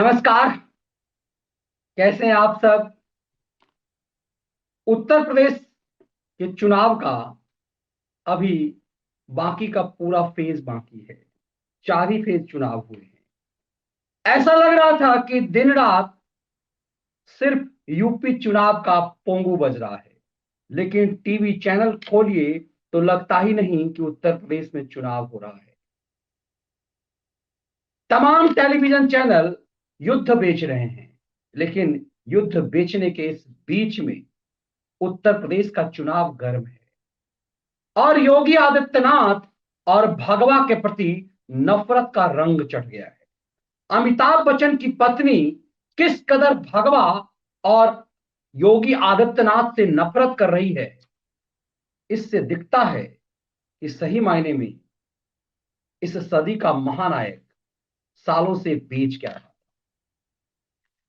नमस्कार। कैसे हैं आप सब। उत्तर प्रदेश के चुनाव का अभी बाकी का पूरा फेज बाकी है। 4 ही फेज चुनाव हुए हैं। ऐसा लग रहा था कि दिन रात सिर्फ यूपी चुनाव का पोंगू बज रहा है, लेकिन टीवी चैनल खोलिए तो लगता ही नहीं कि उत्तर प्रदेश में चुनाव हो रहा है। तमाम टेलीविजन चैनल युद्ध बेच रहे हैं, लेकिन युद्ध बेचने के इस बीच में उत्तर प्रदेश का चुनाव गर्म है और योगी आदित्यनाथ और भगवा के प्रति नफरत का रंग चढ़ गया है। अमिताभ बच्चन की पत्नी किस कदर भगवा और योगी आदित्यनाथ से नफरत कर रही है, इससे दिखता है कि सही मायने में इस सदी का महानायक सालों से बेच क्या रहा।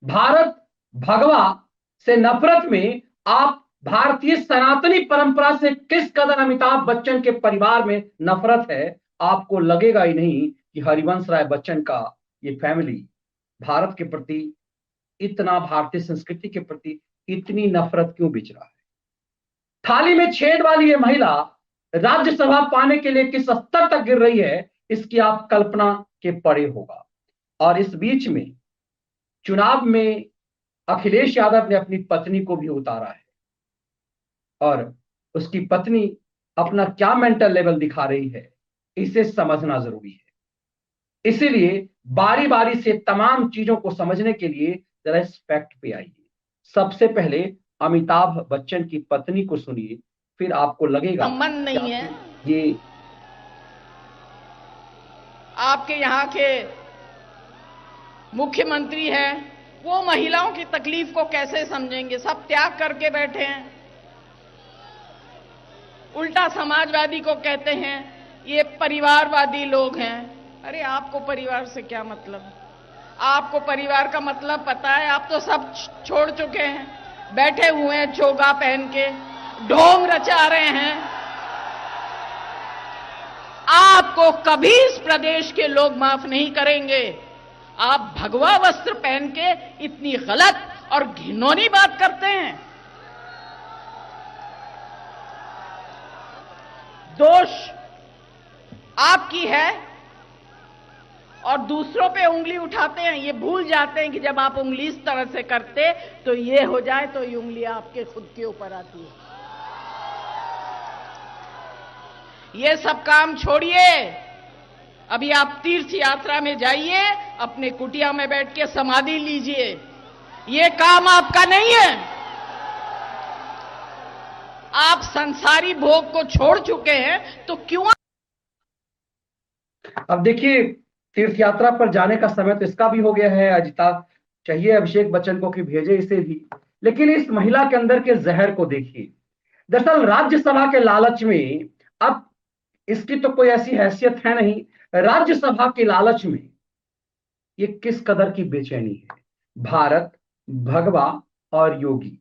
भारत भगवा से नफरत में आप भारतीय सनातनी परंपरा से किस कदर अमिताभ बच्चन के परिवार में नफरत है, आपको लगेगा ही नहीं कि हरिवंश राय बच्चन का ये फैमिली भारत के प्रति इतना, भारतीय संस्कृति के प्रति इतनी नफरत क्यों बिच रहा है। थाली में छेद वाली ये महिला राज्यसभा पाने के लिए किस स्तर तक गिर रही है, इसकी आप कल्पना के परे होगा। और इस बीच में चुनाव में अखिलेश यादव ने अपनी पत्नी को भी उतारा है और उसकी पत्नी अपना क्या मेंटल लेवल दिखा रही है, इसे समझना जरूरी है। इसीलिए बारी बारी से तमाम चीजों को समझने के लिए जरा इस फैक्ट पे आइए। सबसे पहले अमिताभ बच्चन की पत्नी को सुनिए, फिर आपको लगेगा संबंध नहीं है। ये आपके यहाँ के मुख्यमंत्री हैं, वो महिलाओं की तकलीफ को कैसे समझेंगे। सब त्याग करके बैठे हैं। उल्टा समाजवादी को कहते हैं ये परिवारवादी लोग हैं। अरे आपको परिवार से क्या मतलब। आपको परिवार का मतलब पता है। आप तो सब छोड़ चुके हैं, बैठे हुए हैं चोगा पहन के, ढोंग रचा रहे हैं। आपको कभी इस प्रदेश के लोग माफ नहीं करेंगे। आप भगवा वस्त्र पहन के इतनी गलत और घिनौनी बात करते हैं। दोष आपकी है और दूसरों पे उंगली उठाते हैं। ये भूल जाते हैं कि जब आप उंगली इस तरह से करते तो ये हो जाए तो ये उंगली आपके खुद के ऊपर आती है। ये सब काम छोड़िए। अभी आप तीर्थ यात्रा में जाइए, अपने कुटिया में बैठ के समाधि लीजिए। ये काम आपका नहीं है। आप संसारी भोग को छोड़ चुके हैं तो क्यों। अब देखिए, तीर्थ यात्रा पर जाने का समय तो इसका भी हो गया है। अजिता चाहिए अभिषेक बच्चन को कि भेजे इसे भी, लेकिन इस महिला के अंदर के जहर को देखिए। दरअसल राज्यसभा के लालच में, अब इसकी तो कोई ऐसी हैसियत है नहीं, राज्यसभा के लालच में ये किस कदर की बेचैनी है। भारत भगवा और योगी,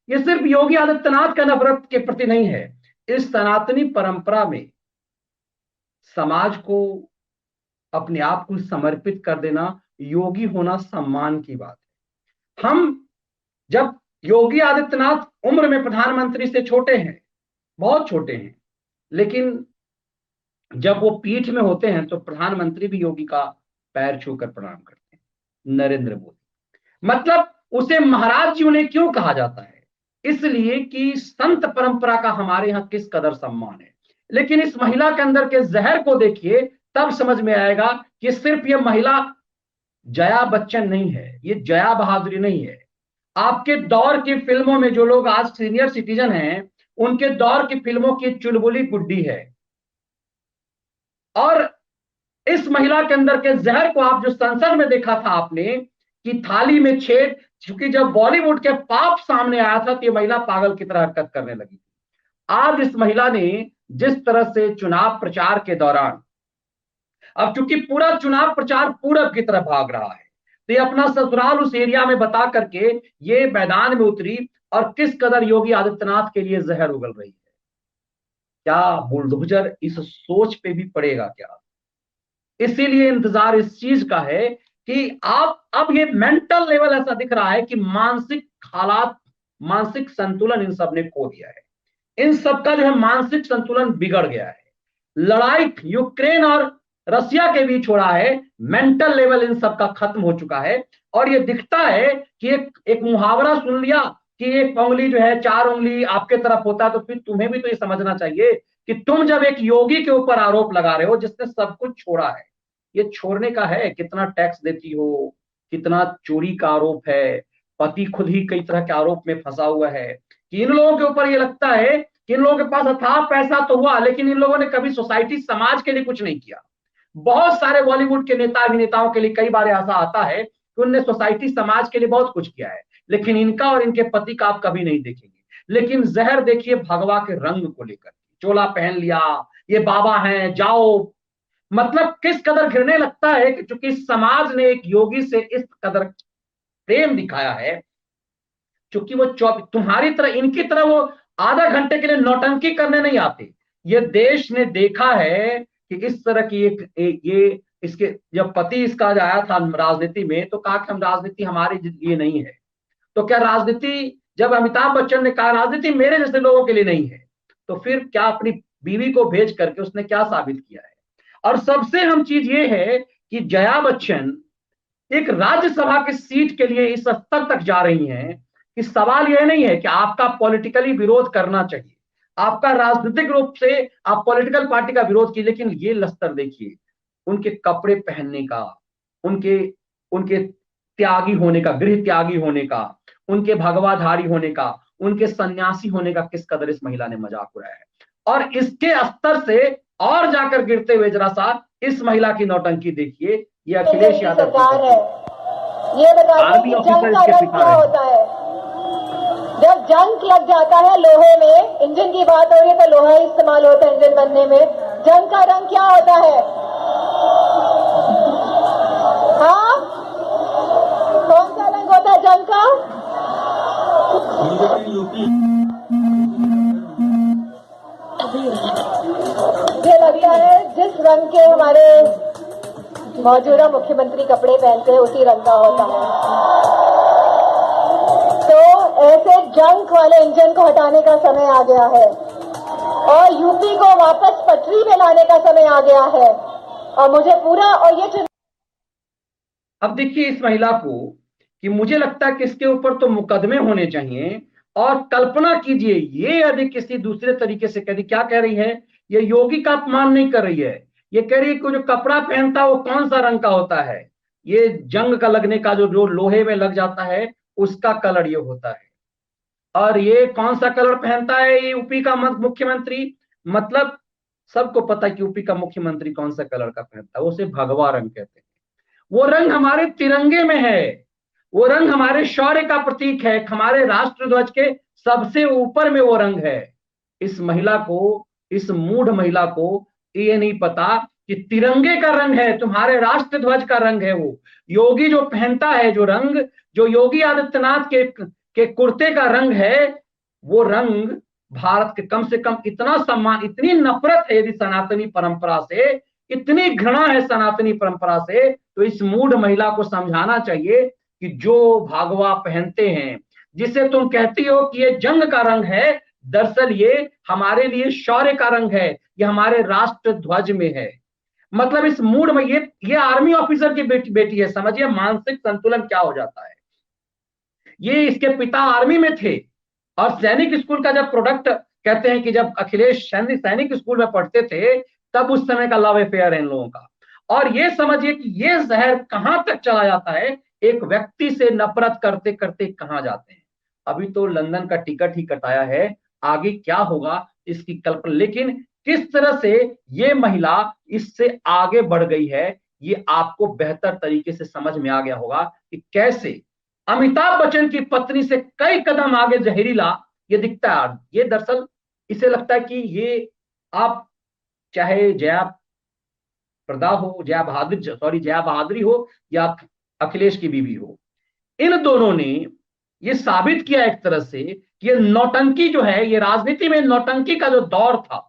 ये सिर्फ योगी आदित्यनाथ का नफरत के प्रति नहीं है। इस सनातनी परंपरा में समाज को अपने आप को समर्पित कर देना, योगी होना सम्मान की बात है। हम जब योगी आदित्यनाथ उम्र में प्रधानमंत्री से छोटे हैं, बहुत छोटे हैं, लेकिन जब वो पीठ में होते हैं तो प्रधानमंत्री भी योगी का पैर छूकर प्रणाम करते हैं। नरेंद्र मोदी, मतलब उसे महाराज जी उन्हें क्यों कहा जाता है, इसलिए कि संत परंपरा का हमारे यहां किस कदर सम्मान है। लेकिन इस महिला के अंदर के जहर को देखिए, तब समझ में आएगा कि सिर्फ ये महिला जया बच्चन नहीं है, ये जया बहादुरी नहीं है। आपके दौर की फिल्मों में जो लोग आज सीनियर सिटीजन हैं, उनके दौर की फिल्मों की चुलबुली गुड्डी है। और इस महिला के अंदर के जहर को आप जो संसद में देखा था आपने कि थाली में छेद, क्योंकि जब बॉलीवुड के पाप सामने आया था तो ये महिला पागल की तरह हरकत करने लगी। आज इस महिला ने जिस तरह से चुनाव प्रचार के दौरान, अब चूंकि पूरा चुनाव प्रचार पूरब की तरफ भाग रहा है, तो ये अपना ससुराल उस एरिया में बता करके ये मैदान में उतरी और किस कदर योगी आदित्यनाथ के लिए जहर उगल रही है। क्या बुलडोजर इस सोच पे भी पड़ेगा क्या। इसीलिए इंतजार इस चीज का है कि आप अब ये मेंटल लेवल ऐसा दिख रहा है कि मानसिक हालात, मानसिक संतुलन इन सब ने खो दिया है। इन सब का जो है मानसिक संतुलन बिगड़ गया है। लड़ाई यूक्रेन और रसिया के बीच हो रहा है, मेंटल लेवल इन सब का खत्म हो चुका है। और ये दिखता है कि एक मुहावरा सुन लिया कि एक उंगली जो है चार उंगली आपके तरफ होता है, तो फिर तुम्हें भी तो ये समझना चाहिए कि तुम जब एक योगी के ऊपर आरोप लगा रहे हो जिसने सब कुछ छोड़ा है, ये छोड़ने का है, कितना टैक्स देती हो, कितना चोरी का आरोप है, पति खुद ही कई तरह के आरोप में फंसा हुआ है, कि इन लोगों के ऊपर ये लगता है कि इन लोगों के पास अथाह पैसा तो हुआ, लेकिन इन लोगों ने कभी सोसाइटी समाज के लिए कुछ नहीं किया। बहुत सारे बॉलीवुड के नेता अभिनेताओं के लिए कई बार ऐसा आता है कि उनने सोसाइटी समाज के लिए बहुत कुछ किया है, लेकिन इनका और इनके पति का आप कभी नहीं देखेंगे। लेकिन जहर देखिए भगवा के रंग को लेकर, चोला पहन लिया, ये बाबा हैं जाओ, मतलब किस कदर घिरने लगता है कि चूंकि समाज ने एक योगी से इस कदर प्रेम दिखाया है, चूंकि वो तुम्हारी तरह इनकी तरह वो आधा घंटे के लिए नौटंकी करने नहीं आते। ये देश ने देखा है कि इस तरह की ये इसके जब पति इसका आया था राजनीति में तो कहा कि हम राजनीति हमारे लिए नहीं है। तो क्या राजनीति, जब अमिताभ बच्चन ने कहा राजनीति मेरे जैसे लोगों के लिए नहीं है, तो फिर क्या अपनी बीवी को भेज करके उसने क्या साबित किया है। और सबसे अहम चीज ये है कि जया बच्चन एक राज्यसभा की सीट के लिए इस स्तर तक जा रही हैं कि सवाल यह नहीं है कि आपका पॉलिटिकली विरोध करना चाहिए, आपका राजनीतिक रूप से आप पॉलिटिकल पार्टी का विरोध कीजिए, लेकिन ये लस्तर देखिए उनके कपड़े पहनने का, उनके उनके त्यागी होने का, गृह त्यागी होने का, उनके भगवाधारी होने का, उनके सन्यासी होने का किस कदर इस महिला ने मजाक उड़ाया है। और इसके स्तर से और जाकर गिरते हुए जरा सा इस महिला की नौटंकी देखिए, ये अखिलेश यादव सरकार है। ये बताइए कि जंग का रंग क्या होता है। जब जंग लग जाता है लोहे में, इंजन की बात हो रही है तो लोहा ही इस्तेमाल होता है इंजन बनने में, जंग का रंग क्या होता है? हाँ, कौन सा रंग होता है जंग का? ये लगता है जिस रंग के हमारे मौजूदा मुख्यमंत्री कपड़े पहनते हैं उसी रंग का होता है। तो ऐसे जंग वाले इंजन को हटाने का समय आ गया है और यूपी को वापस पटरी में लाने का समय आ गया है। और मुझे पूरा और ये अब देखिए इस महिला को कि मुझे लगता है कि इसके ऊपर तो मुकदमे होने चाहिए। और कल्पना कीजिए ये यदि किसी दूसरे तरीके से कह क्या कह रही है, ये योगी का अपमान नहीं कर रही है, ये कह रही है कि जो कपड़ा पहनता है वो कौन सा रंग का होता है, ये जंग का लगने का जो लोहे में लग जाता है उसका कलर ये होता है। और ये कौन सा कलर पहनता है ये यूपी का मुख्यमंत्री, मतलब सबको पता है कि यूपी का मुख्यमंत्री कौन सा कलर का पहनता है, उसे भगवा रंग कहते हैं। वो रंग हमारे तिरंगे में है, वो रंग हमारे शौर्य का प्रतीक है, हमारे राष्ट्र ध्वज के सबसे ऊपर में वो रंग है। इस महिला को, इस मूढ़ महिला को ये नहीं पता कि तिरंगे का रंग है, तुम्हारे राष्ट्र ध्वज का रंग है वो। योगी जो पहनता है जो रंग, जो योगी आदित्यनाथ के कुर्ते का रंग है, वो रंग भारत के, कम से कम इतना सम्मान, इतनी नफरत है यदि सनातनी परंपरा से, इतनी घृणा है सनातनी परंपरा से, तो इस मूढ़ महिला को समझाना चाहिए कि जो भगवा पहनते हैं, जिसे तुम कहती हो कि ये जंग का रंग है, दरअसल ये हमारे लिए शौर्य का रंग है, ये हमारे राष्ट्र ध्वज में है। मतलब इस मूड में ये आर्मी ऑफिसर की बेटी है, समझिए मानसिक संतुलन क्या हो जाता है। ये इसके पिता आर्मी में थे और सैनिक स्कूल का जब प्रोडक्ट, कहते हैं कि जब अखिलेश सैनिक स्कूल में पढ़ते थे तब उस समय का लव अफेयर है इन लोगों का। और ये समझिए कि ये जहर कहां तक चला जाता है, एक व्यक्ति से नफरत करते करते कहां जाते हैं। अभी तो लंदन का टिकट ही कटाया है, आगे क्या होगा इसकी कल्पना, लेकिन किस तरह से ये महिला इससे आगे बढ़ गई है ये आपको बेहतर तरीके से समझ में आ गया होगा कि कैसे अमिताभ बच्चन की पत्नी से कई कदम आगे जहरीला ये दिखता है। ये दरअसल इसे लगता है कि ये आप चाहे जया प्रदा हो, जया बहादुरी हो या अखिलेश की बीवी हो, इन दोनों ने ये साबित किया एक तरह से कि ये नौटंकी जो है, ये राजनीति में नौटंकी का जो दौर था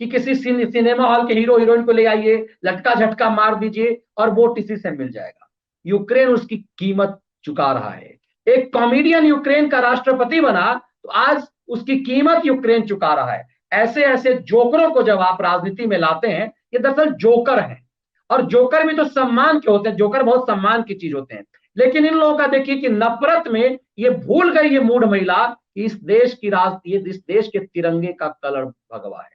कि किसी सिनेमा हॉल के हीरो हीरोइन को ले आइए, लटका झटका मार दीजिए और वोट इसी से मिल जाएगा। यूक्रेन उसकी कीमत चुका रहा है। एक कॉमेडियन यूक्रेन का राष्ट्रपति बना तो आज उसकी कीमत यूक्रेन चुका रहा है। ऐसे ऐसे जोकरों को जब आप राजनीति में लाते हैं, ये दरअसल जोकर हैं, और जोकर भी तो सम्मान के होते हैं, जोकर बहुत सम्मान की चीज होते हैं। लेकिन इन लोगों का देखिए कि नफरत में ये भूल गई ये मूढ़ महिला कि इस देश की इस देश के तिरंगे का कलर भगवा है।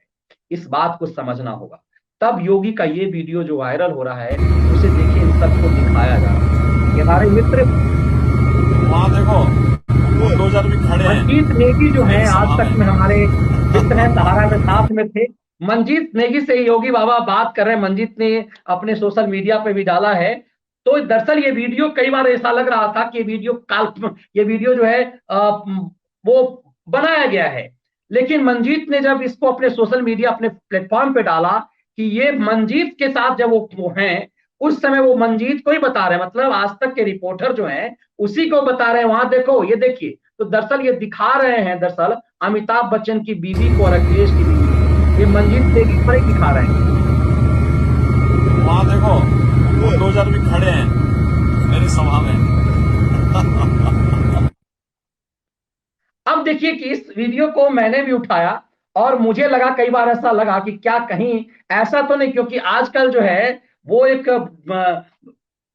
इस बात को समझना होगा। तब योगी का ये वीडियो जो वायरल हो रहा है, उसे देखिए, इन सबको दिखाया जा रहा है। ये हमारे मित्र वहाँ देखो बुलडोजर भी खड़े हैं। मंजीत नेगी जो है, आज तक में हमारे मित्र हैं, सहारा में साथ में थे। मंजीत नेगी से योगी बाबा बात कर रहे हैं। मंजीत ने अपने सोशल मीडिया पे भी डाला है। तो दरअसल ये वीडियो कई बार ऐसा लग रहा था कि ये वीडियो जो है वो बनाया गया है। लेकिन मंजीत ने जब इसको अपने सोशल मीडिया अपने प्लेटफॉर्म पे डाला कि ये मंजीत के साथ जब वो हैं, उस समय वो मंजीत को ही बता रहे हैं, मतलब आज तक के रिपोर्टर जो हैं उसी को बता रहे हैं। वहां देखो, ये देखिए, तो दरअसल ये दिखा रहे हैं दरअसल अमिताभ बच्चन की बीवी को और अखिलेश की बीवी को। ये मंजीत नेगी पर ही दिखा रहे हैं। वहाँ देखो बुलडोजर भी खड़े हैं मेरी सभा में। अब देखिए कि इस वीडियो को मैंने भी उठाया और मुझे लगा, कई बार ऐसा लगा कि क्या कहीं ऐसा तो नहीं, क्योंकि आजकल जो है वो एक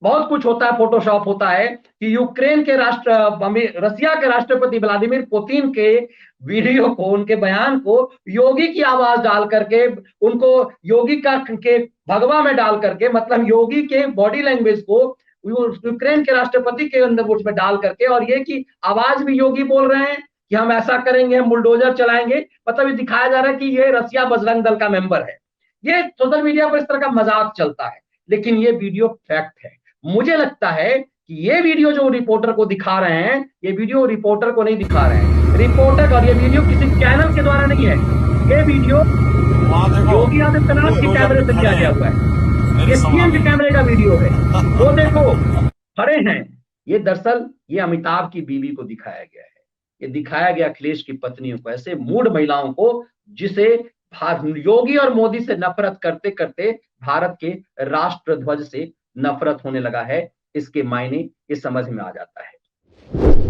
बहुत कुछ होता है, फोटोशॉप होता है कि यूक्रेन के रसिया के राष्ट्रपति व्लादिमीर पुतिन के वीडियो को, उनके बयान को योगी की आवाज डाल करके, उनको योगी के भगवा में डाल करके, मतलब योगी के बॉडी लैंग्वेज को यूक्रेन के राष्ट्रपति के अंदर उसमें डाल करके, और ये कि आवाज भी योगी बोल रहे हैं कि हम ऐसा करेंगे, हम बुलडोजर चलाएंगे। मतलब ये दिखाया जा रहा है कि ये रसिया बजरंग दल का मेंबर है। ये सोशल मीडिया पर इस तरह का मजाक चलता है, लेकिन ये वीडियो फैक्ट है। मुझे लगता है कि ये वीडियो जो रिपोर्टर को दिखा रहे हैं, ये वीडियो रिपोर्टर को नहीं दिखा रहे हैं, रिपोर्टर, और ये वीडियो किसी चैनल के द्वारा नहीं है। ये वीडियो योगी आदित्यनाथ के कैमरे से लिया गया हुआ है। ये सीएम के कैमरे का वीडियो है। वो देखो खड़े हैं। ये दरअसल ये अमिताभ की बीवी को दिखाया गया है। ये दिखाया गया अखिलेश की पत्नियों को, ऐसे मूढ़ महिलाओं को जिसे योगी और मोदी से नफरत करते करते भारत के राष्ट्र ध्वज से नफरत होने लगा है। इसके मायने ये समझ में आ जाता है।